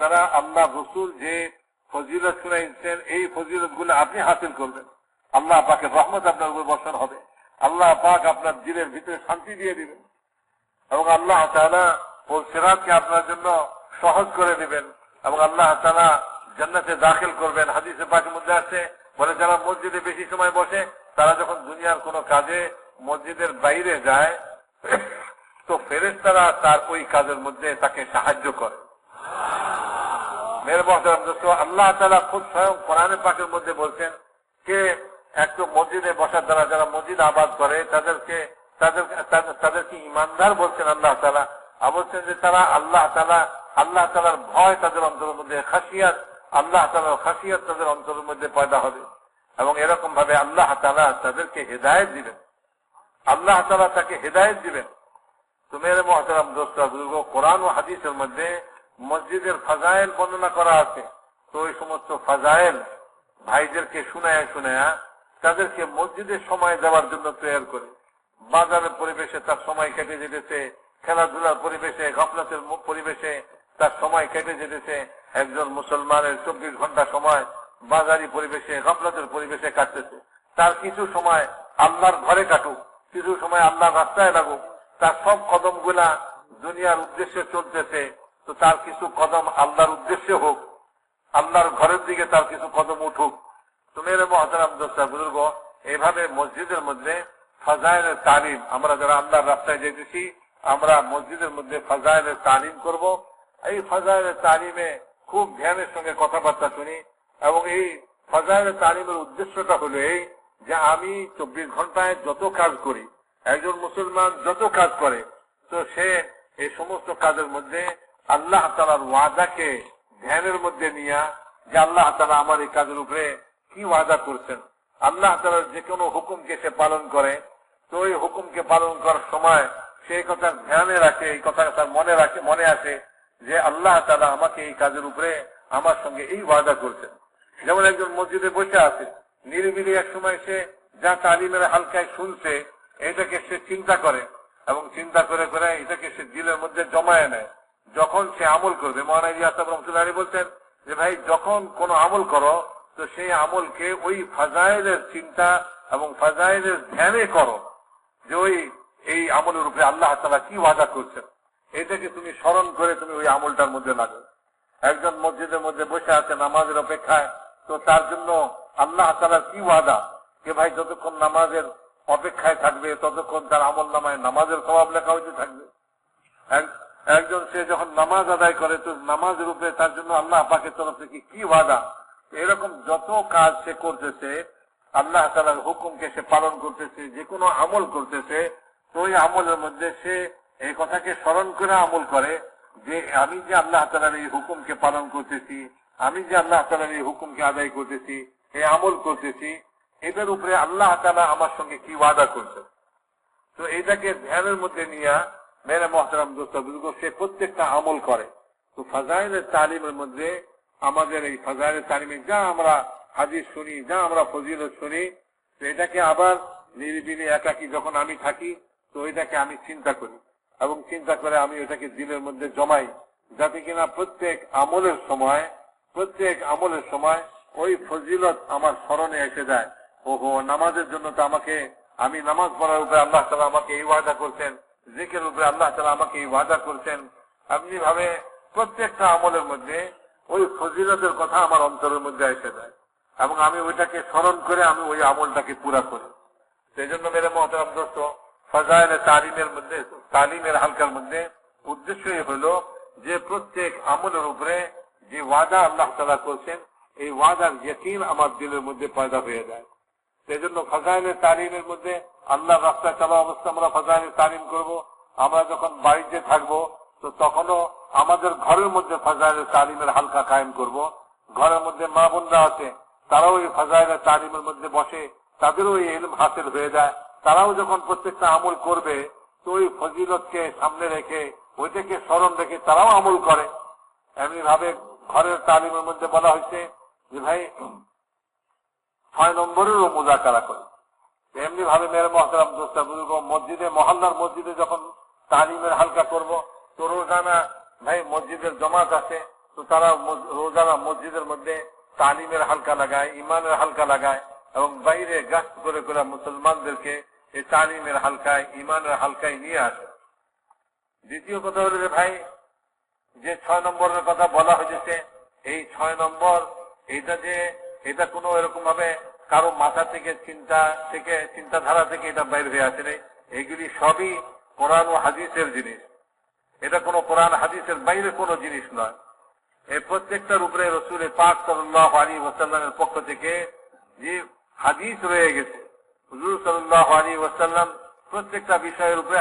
দ্বারা আল্লাহ রসুল যে ফজিলত শুনাইছেন এই ফজিলত গুলো আপনি হাসিল করবেন। আল্লাহ পাকের রহমত আপনার উপর বর্ষণ হবে, আল্লাহ পাক আপনার দিলের ভিতরে শান্তি দিয়ে দিবেন এবং আল্লাহ তাআলা পুল সিরাতকে আপনার জন্য সহজ করে দিবেন এবং আল্লাহ তাআলা জান্নাতে দাখিল করবেন। হাদিসে পাকের মধ্যে আছে, বলে যারা মসজিদে বেশি সময় বসে তারা যখন দুনিয়ার কোনো কাজে মসজিদের বাইরে যায় তো ফেরেশতারা তার ওই কাজের মধ্যে তাকে সাহায্য করে। মেরে মুহতারাম দোস্ত, আল্লাহ তাআলা খুব স্বয়ং কোরআনে পাকের মধ্যে বলছেন যে একটু মসজিদে বসার দ্বারা যারা মসজিদ আবাদ করে তাদেরকে ইমানদার বলছেন আল্লাহ তাআলা। আর বলছেন যে তারা আল্লাহ তাআলার ভয় তাদের অন্তরের মধ্যে, খাসিয়াত, আল্লাহ তাআলার খাসিয়াত তাদের অন্তরের মধ্যে পয়দা হবে এবং এরকম ভাবে আল্লাহ তাআলা তাদেরকে হেদায়েত দিবেন, আল্লাহ তাআলা তাকে হেদায়েত দিবেন। তো মেরে মুহতারাম দোস্ত বুজুর্গ, কোরআন ও হাদিসের মধ্যে মসজিদের ফাজাইল বর্ণনা করা আছে। তো ওই সমস্ত ফাজাইল ভাইদেরকে শুনায়া তাদেরকে মসজিদের সময় দেওয়ার জন্য তৈরি করে। বাজারের পরিবেশে তার সময় কেটে যেতেছে, খেলাধুলার পরিবেশে, গাফলাতের পরিবেশে তার সময় কেটে যেতেছে। একজন মুসলমানের 24 ঘন্টা সময় বাজারি পরিবেশে, গাফলাতের পরিবেশে কাটতেছে। তার কিছু সময় আল্লাহর ঘরে কাটুক, কিছু সময় আল্লাহর রাস্তায় লাগুক, তার সব কদম গুলা দুনিয়ার উদ্দেশ্যে চলতেছে। তো তার কিছু কদম আল্লাহর উদ্দেশ্যে হোক, আল্লাহর ঘরের দিকে তার কিছু কদম উঠুক। তো মেরে মুহতারাম দোস্ত বুজুর্গ, এইভাবে মসজিদের মধ্যে ফাজাইলের তালিম, আমরা যারা আল্লাহর রাস্তায় যেতেছি আমরা মসজিদের মধ্যে ফাজাইলের তালিম করব। এই ফাজাইলের তালিমে খুব ধ্যানের সঙ্গে কথাবার্তা শুনি এবং এই ফাজাইলের তালিমের উদ্দেশ্যটা হলো এই যে আমি 24 ঘন্টায় যত কাজ করি, একজন মুসলমান যত কাজ করে, তো সে এই সমস্ত কাজের মধ্যে আল্লাহ তাআলার ওয়াদাকে ধ্যানের মধ্যে নিয়ে যে আল্লাহ তাআলা আমার এই কাজের উপরে কি ওয়াদা করছেন। আল্লাহ তাআলার যে কোনো হুকুমকে সে পালন করে, তো ওই হুকুমকে পালন করার সময় সেই কথা ধ্যানে রাখে, এই কথা তার মনে আসে যে আল্লাহ তাআলা আমাকে এই কাজের উপরে আমার সঙ্গে এই ওয়াদা করছেন। যেমন একজন মসজিদে বসে আছে, নিরিবিলি এক সময় সে যা তালিমের হালকায় শুনছে এটাকে সে চিন্তা করে এবং চিন্তা করে করে এটাকে সে দিলের মধ্যে জমায়ে নেয়। যখন সে আমল করবে, মৌলানা ইলিয়াস সাহেব রহমাতুল্লাহ আলাইহি বলছেন যে ভাই যখন কোন আমল করো তো সেই আমলকে ওই ফাজাইলের চিন্তা এবং ফাজাইলের ধ্যানে করো যে ওই এই আমলের উপরে আল্লাহ তাআলা কি ওয়াদা করছেন, এটাকে তুমি স্মরণ করে তুমি ওই আমলটার মধ্যে লাগো। একজন মসজিদের মধ্যে বসে আছে নামাজের অপেক্ষায়, তো তার জন্য আল্লাহ তাআলার কি ওয়াদা যে ভাই যতক্ষণ নামাজের অপেক্ষায় থাকবে ততক্ষণ তার আমল নামায় নামাজের সওয়াব লেখা হইতে থাকবে। একজন সে যখন নামাজ আদায় করে তো নামাজের উপরে তার জন্য আল্লাহ পাকের তরফ থেকে কি ওয়াদা। এরকম যত কাজ সে করতেছে, আল্লাহ তাআলার হুকুমকে সে পালন করতেছে, যে কোনো আমল করতেছে, তো ওই আমলের মধ্যে সে এই কথাকে স্মরণ করে আমল করে যে আমি যে আল্লাহ তাআলার এই হুকুমকে পালন করতেছি, আমি যে আল্লাহ তাআলার এই হুকুমকে আদায় করতেছি, এই আমল করতেছি, এটার উপরে আল্লাহ তাআলা আমার সঙ্গে কি ওয়াদা করছে। তো এটাকে ধ্যানের মধ্যে নিয়ে মেরে মোহতারাম দোস্ত বুজুর্গ সে প্রত্যেকটা আমল করে। তো ফাজাইলের তালিমের মধ্যে আমাদের এই ফাজাইলের তালিমে যা আমরা হাদিস শুনি, যা আমরা ফজিলত শুনি, তো এটাকে আবার নিরিবিলি একাকী যখন আমি থাকি তো এটাকে আমি চিন্তা করি এবং চিন্তা করে আমি ওটাকে দিলের মধ্যে জমাই, যাতে কিনা প্রত্যেক আমলের সময় ওই ফজিলত আমার স্মরণে এসে যায়। ওহো, নামাজের জন্য তো আমি নামাজ পড়ার উপরে আল্লাহ তাআলা আমাকে এই ওয়াদা করছেন, জিকিরের উপরে আল্লাহ তাআলা আমাকে এই ওয়াদা করছেন। এমনি ভাবে প্রত্যেকটা আমলের মধ্যে ওই ফজিলতের কথা আমার অন্তরের মধ্যে এসে যায় এবং আমি ওইটাকে স্মরণ করে আমি ওই আমলটাকে পুরা করি। সেই জন্য মেরে মোহতারাম দোস্ত ফাজাইলে তালিমের হালকার মধ্যে উদ্দেশ্যই হলো যে প্রত্যেক আমলের উপরে যে ওয়াদা আল্লাহ তাআলা করছেন এই ওয়াদার ইয়াকিন আমার দিলের মধ্যে পয়দা হয়ে যায়। সেই জন্য ফাজাইলে তালিমের মধ্যে আল্লাহ রাস্তায় চলা অবস্থা আমরা ফাজাইলে তালিম করব। আমরা যখন বাড়িতে থাকবো তো তখনও আমাদের ঘরের মধ্যে ফাজাইলে তালিমের হালকা কায়েম করব। ঘরের মধ্যে মা বোনরা আছে, তারাও এই ফাজাইলে তালিমের মধ্যে বসে, তাদেরও এই ইলম হাসিল হয়ে যায়। তারাও যখন প্রত্যেকটা আমল করবে তো ওই ফজিলতকে সামনে রেখে ওইটাকে স্মরণ রেখে তারাও আমল করে। এমনি ভাবে ঘরের তালিমের মধ্যে বলা হয়েছে যে ভাই 6 নম্বরেরও মুযাকারা করে। এমনি ভাবে মেরে মোহতারাম দোস্ত বুজুর্গ মহল্লার মসজিদে যখন তালিমের হালকা করব তো রোজানা ভাই মসজিদের জমাত আছে, তো তারা রোজানা মসজিদের মধ্যে তালিমের হালকা লাগায়, ইমানের হালকা লাগায় এবং বাইরে গাছ করে করে মুসলমানদেরকে এই তালিমের হালকায়, ইমানের হালকায় নিয়ে আসে। দ্বিতীয় কথা হলো যে ভাই যে 6 নম্বরের কথা বলা হয়েছে, এই 6 নম্বর এটা কোনো এরকম ভাবে কারো মাথা থেকে চিন্তাধারা থেকে এটা বাইর হয়ে আসে নাই। এগুলি সবই কোরআন ও হাদিসের জিনিস। এটা কোনো কোরআন হাদিসের বাইরে কোনো জিনিস নয়। এই প্রত্যেকটার উপরে রাসূল পাক সাল্লাল্লাহু আলাইহি ওয়াসাল্লামের পক্ষ থেকে যে হাদিস রয়ে গেছে, হুজুর সাল্লাল্লাহু আলাইহি ওয়াসাল্লাম প্রত্যেকটা বিষয়ের উপরে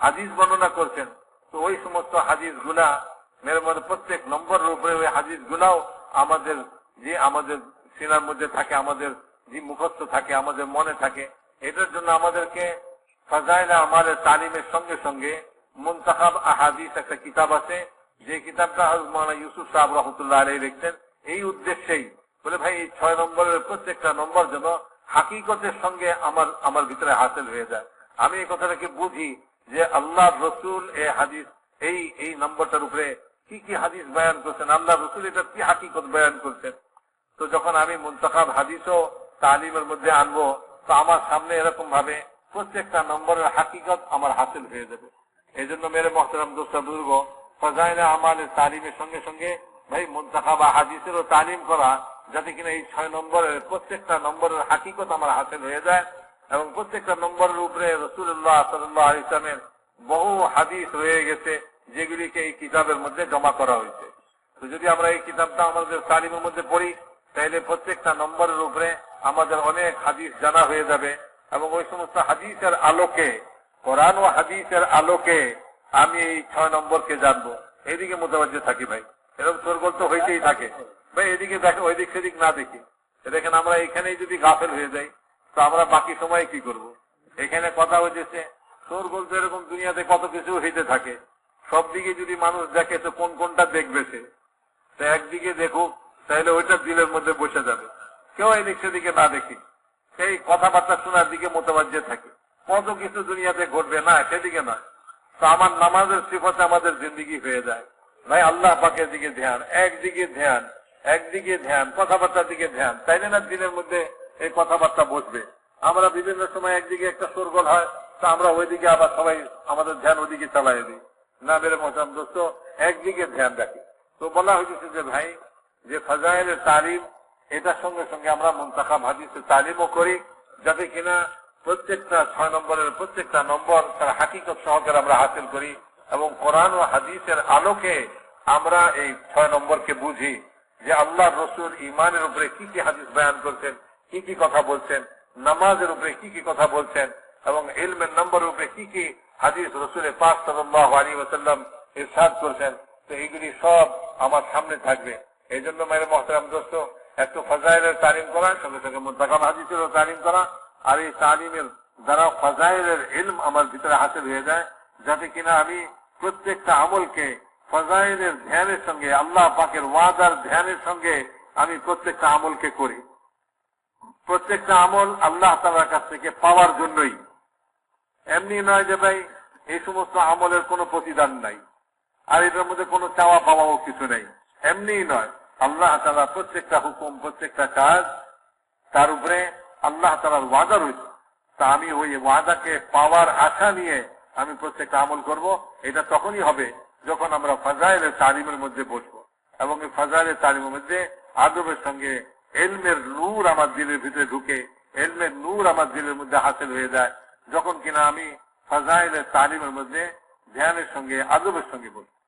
হাদিস বর্ণনা করছেন। তো ওই সমস্ত হাদিস গুলা মেরে মধ্যে প্রত্যেক নম্বরের উপরে ওই হাদিস গুলাও আমাদের সিনার মধ্যে থাকে, আমাদের যে মুখস্থ থাকে, আমাদের মনে থাকে। এটার জন্য আমাদেরকে ফাজাইলে আমাদের তালিমের সঙ্গে সঙ্গে মুনতাখাব আহাদিস একটা কিতাব আছে, যে কিতাবটা মৌলানা ইউসুফ সাহেব রহমতুল্লাহ আলাইহি লিখতেন এই উদ্দেশ্যেই। বলে ভাই এই 6 নম্বরের প্রত্যেকটা নম্বর যেন হাকিকতের সঙ্গে আমার ভিতরে হাসিল হয়ে যায়। আমি এই কথাটাকে বুঝি যে আল্লাহ রসুল এই নম্বরটার উপরে কি কি হাদিস বয়ান করছেন, আল্লাহ রসুল এটা কি হাকিকত বয়ান করছেন। তো যখন আমি মুনতাখাব হাদিসও তালিমের মধ্যে আনবো তো আমার সামনে এরকম ভাবে প্রত্যেকটা নম্বরের হাকিকত আমার হাসিল হয়ে যাবে। এই জন্য মেরে মোহতারাম দোস্ত বুজুর্গ ফাজাইলে আমাদের তালিমের সঙ্গে সঙ্গে ভাই মুনতাখাব হাদিসেরও তালিম করা, যাতে কিনা এই 6 নম্বরের প্রত্যেকটা নম্বরের হাকিকত আমার হাসিল হয়ে যায় এবং প্রত্যেকটা নম্বরের উপরে রাসূলুল্লাহ সাল্লাল্লাহু আলাইহি ওয়াসাল্লামের বহু হাদিস রয়ে গেছে যেগুলিকে এই কিতাবের মধ্যে জমা করা হয়েছে। তো যদি আমরা এই কিতাবটা আমাদের তালিমের মধ্যে পড়ি তাহলে প্রত্যেকটা নম্বরের উপরে আমাদের অনেক হাদিস জানা হয়ে যাবে এবং ওই সমস্ত হাদিসের আলোকে, কোরআন ও হাদিসের আলোকে আমি এই 6 নম্বরকে জানবো। এইদিকে মোতাবাজ্জে থাকি ভাই। এরকম শোরগোল তো হইতেই থাকে ভাই, এদিকে দেখো ওই দিক সেদিক না দেখি। দেখেন আমরা এখানেই যদি গাফেল হয়ে যাই তো আমরা বাকি সময় কি করব? এখানে কথা হইতেছে, শোরগোল তো এরকম দুনিয়াতে কত কিছু হইতে থাকে। সব দিকে যদি মানুষ দেখে তো কোন কোনটা দেখবে সে? তো একদিকে দেখুক, তাহলে ওইটা দিলের মধ্যে বসে যাবে। কেউ এদিক সেদিকে না দেখি, সেই কথাবার্তা শোনার দিকে মোতাবাজ্জে থাকে। কত কিছু দুনিয়াতে ঘটবে না, সেদিকে না। তো আমার নামাজের সিফতে আমাদের জিন্দিগি হয়ে যায় ভাই আল্লাহ পাকের দিকে ধ্যান, একদিকে ধ্যান, কথাবার্তার দিকে ধ্যান, তাইলে না দিনের মধ্যে এই কথাবার্তা বসবে। আমরা বিভিন্ন সময় একদিকে একটা শোরগোল হয়, তা আমরা ওইদিকে আবার সবাই আমাদের ধ্যান ওইদিকে চালাই দিই না। মেরে মোহতারাম দোস্ত, একদিকে ধ্যান রাখি। তো বলা হয়েছে যে ভাই, যে ফাজাইলের তালিম, এটার সঙ্গে সঙ্গে আমরা মুনতাখাব হাদিসের তালিমও করি, যাতে কিনা প্রত্যেকটা 6 নম্বরের প্রত্যেকটা নম্বর তার হাকিকত সহকারে আমরা হাসিল করি, এবং কোরআন ও হাদিসের আলোকে আমরা এই 6 নম্বরকে বুঝি যে আল্লাহ রসুল ইমানের উপরে কি কি হাদিস বয়ান করছেন, কি কি কথা বলছেন, নামাজের উপরে কি কি কথা বলছেন, এবং ইলমের নম্বরের উপরে কি কি হাদিস রসুলের পাক সাল্লাল্লাহু আলাইহি ওয়াসাল্লাম ইরশাদ করছেন। তো এইগুলি সব আমার সামনে থাকবে। এই জন্য মেরে মোহতারাম দোস্ত, একটু ফাজাইলের তালিম করা, সঙ্গে সঙ্গে মুনতাখাব হাদিসেরও তালিম করা, আর এই তালিমের দ্বারা ফাজাইলের ইলম আমার ভিতরে হাসিল হয়ে যায়, যাতে কিনা আমি প্রত্যেকটা আমলকে ফাজাইলের ধ্যানের সঙ্গে, আল্লাহ পাকের ওয়াদার ধ্যানের সঙ্গে আমি প্রত্যেকটা আমলকে করি। প্রত্যেকটা আমল আল্লাহ তাআলার কাছ থেকে পাওয়ার জন্যই, এমনি নয় যে ভাই এই সমস্ত আমলের কোনো প্রতিদান নাই, আর এটার মধ্যে কোনো চাওয়া পাওয়াও কিছু নেই, এমনি নয়। আল্লাহ তাআলা প্রত্যেকটা হুকুম, প্রত্যেকটা কাজ, তার উপরে আল্লাহ তাআলার ওয়াদা রয়েছে। তা আমি ওই ওয়াদাকে পাওয়ার আশা নিয়ে আমি প্রত্যেকটা আমল করব। এটা তখনই হবে যখন আমরা ফাজাইলের তালিমের মধ্যে বসবো, এবং এই ফাজাইলের তালিমের মধ্যে আদবের সঙ্গে ইলমের নূর আমার দিলের ভিতরে ঢুকে, ইলমের নূর আমার দিলের মধ্যে হাসিল হয়ে যায়, যখন কিনা আমি ফাজাইলের তালিমের মধ্যে ধ্যানের সঙ্গে আদবের সঙ্গে বসবো।